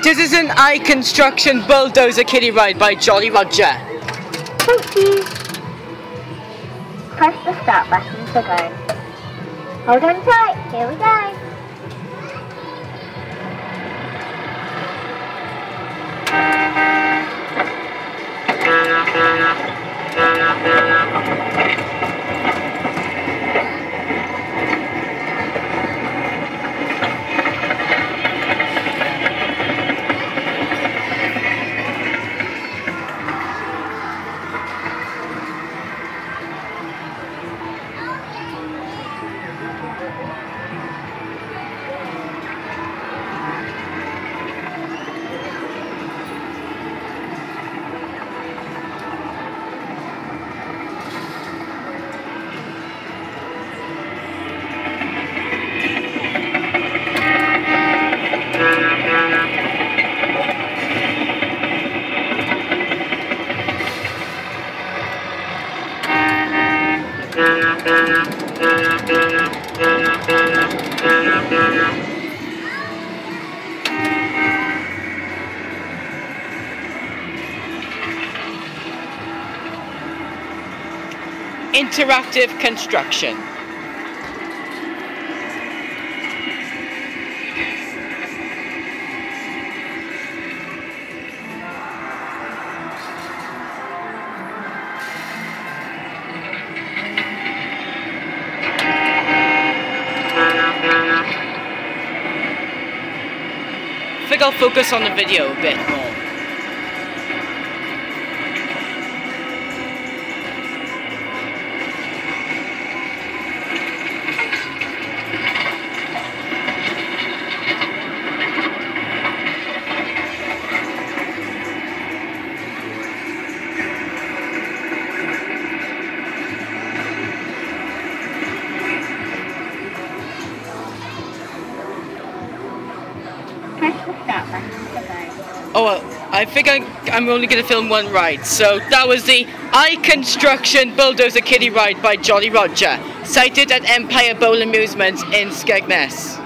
This is an I-Construction Bulldozer Kiddie ride by Jolly Roger. Thank you. Press the start button to go. Hold on tight, here we go. Interactive construction. I think I'll focus on the video a bit more. Oh well, I think I'm only going to film one ride. So that was the I-Construction Bulldozer Kiddie ride by Jolly Roger, sited at Empire Bowl Amusements in Skegness.